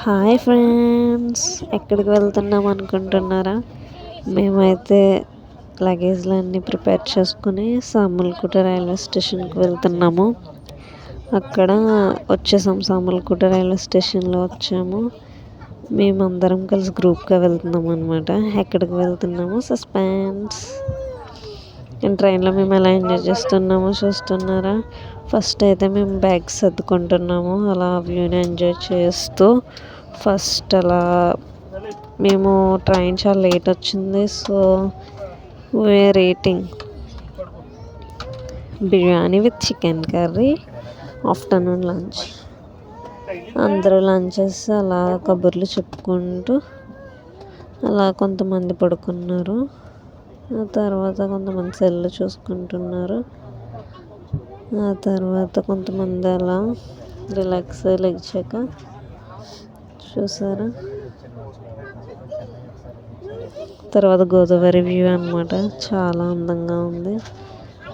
Hi friends, ఎక్కడికి వెళ్తున్నాం అనుకుంటున్నారా? మేమైతే లగేజ్లన్నీ ప్రిపేర్ చేసుకుని సామర్లకోట రైల్వే స్టేషన్కి వెళ్తున్నాము. అక్కడ వచ్చేసాం, సామర్లకోట రైల్వే స్టేషన్లో వచ్చాము. మేమందరం కలిసి గ్రూప్గా వెళ్తున్నాం అనమాట. ఎక్కడికి వెళ్తున్నామో సస్పెన్స్. ట్రైన్లో మేము ఎలా ఎంజాయ్ చేస్తున్నామో చూస్తున్నారా? ఫస్ట్ అయితే మేము బ్యాగ్స్ సర్దుకుంటున్నాము, అలా వ్యూని ఎంజాయ్ చేస్తూ. ఫస్ట్ అలా మేము ట్రైన్ చాలా లేట్ వచ్చింది, so we are eating biryani with chicken curry afternoon lunch. అందరూ లంచ్ చేసి అలా కబుర్లు చెప్పుకుంటూ అలా కొంతమంది పడుకున్నారు. ఆ తర్వాత కొంతమంది సెల్ చూసుకుంటున్నారు. ఆ తర్వాత కొంతమంది అలా రిలాక్స్ లెగ్చాక చూసారా. తర్వాత గోదావరి వ్యూ అనమాట, చాలా అందంగా ఉంది.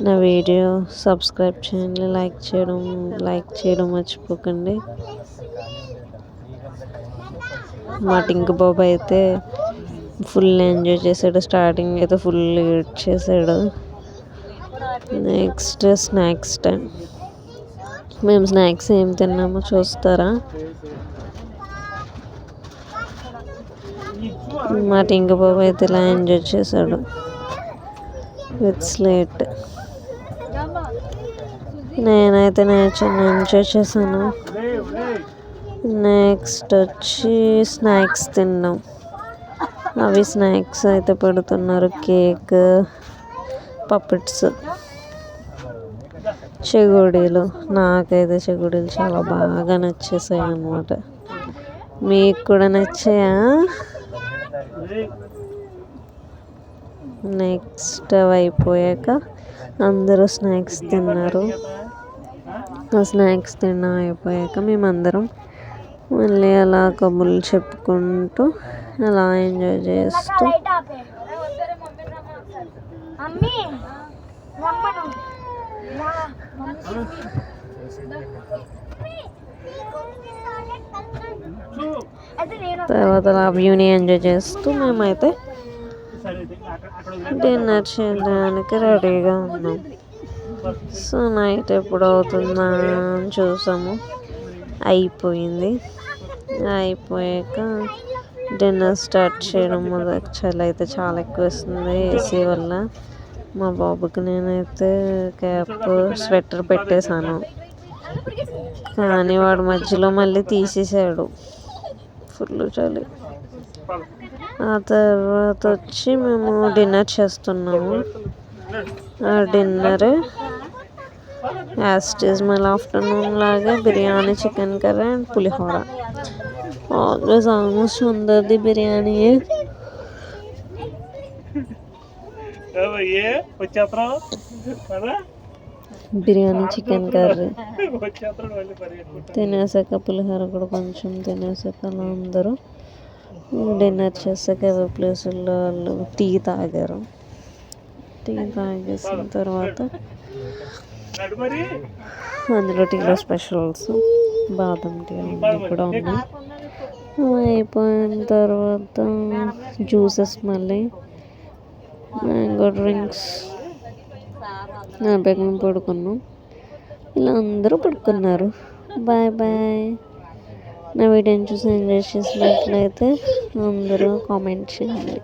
నా వీడియో సబ్స్క్రైబ్ చేయండి, లైక్ చేయడం మర్చిపోకండి. మా టింకు బాబు అయితే ఫుల్ ఎంజాయ్ చేశాడు. స్టార్టింగ్ అయితే ఫుల్ ఏడ్ చేశాడు. Next snacks time. మేము స్నాక్స్ ఏం తిన్నామో చూస్తారా? మా టింకు బాబు అయితే ఇలా ఎంజాయ్ చేశాడు విత్ స్లేట్. నేనైతే ఎంజాయ్ చేశాను. నెక్స్ట్ వచ్చి స్నాక్స్ తిన్నాం. అవి స్నాక్స్ అయితే పెడుతున్నారు, కేక్, పప్పెట్స్, చెగోడీలు. నాకైతే చెగోడీలు చాలా బాగా నచ్చేసాయి అన్నమాట. మీకు కూడా నచ్చాయా? నెక్స్ట్ అవి అయిపోయాక అందరూ స్నాక్స్ తిన్నారు. ఆ స్నాక్స్ తినడం అయిపోయాక మేమందరం మళ్ళీ అలా కబుర్లు చెప్పుకుంటూ అలా ఎంజాయ్ చేస్తూ తర్వాత అలా వ్యూని ఎంజాయ్ చేస్తూ మేమైతే డిన్నర్ చేయడానికి రెడీగా ఉన్నాం. సో నైట్ ఎప్పుడు అవుతుందా అని చూసాము, అయిపోయింది. అయిపోయాక డిన్నర్ స్టార్ట్ చేయడం మొదలు. చలి అయితే చాలా ఎక్కువ వస్తుంది ఏసీ వల్ల. మా బాబుకి నేనైతే క్యాప్, స్వెటర్ పెట్టేశాను, కానీ వాడు మధ్యలో మళ్ళీ తీసేసాడు. ఫుల్ చలి. ఆ తర్వాత వచ్చి మేము డిన్నర్ చేస్తున్నాము. ఆ డిన్నర్ యాస్టీస్ మళ్ళీ ఆఫ్టర్నూన్ లాగా biryani, chicken curry and pulihora. Almost అందరిది బిర్యానీయే. బిర్యానీ, చికెన్ కర్రీ తినేసాక పులిహోర కూడా కొంచెం తినేసాక అలా అందరూ డిన్నర్ చేసాక ఎవరి ప్లేసుల్లో వాళ్ళు టీ తాగారు. టీ తాగేసిన తర్వాత అందులో టీలో స్పెషల్స్ బాదం టీ అన్నీ కూడా ఉన్నాయి. అయిపోయిన తర్వాత జ్యూసెస్, మళ్ళీ మ్యాంగో డ్రింక్స్. అయిపోయాక మేము పడుకున్నాం. ఇలా అందరూ పడుకున్నారు. Bye bye. నా వీడియోని చూసి ఎంజాయ్ చేసినట్లయితే అందరూ కామెంట్ చేయండి.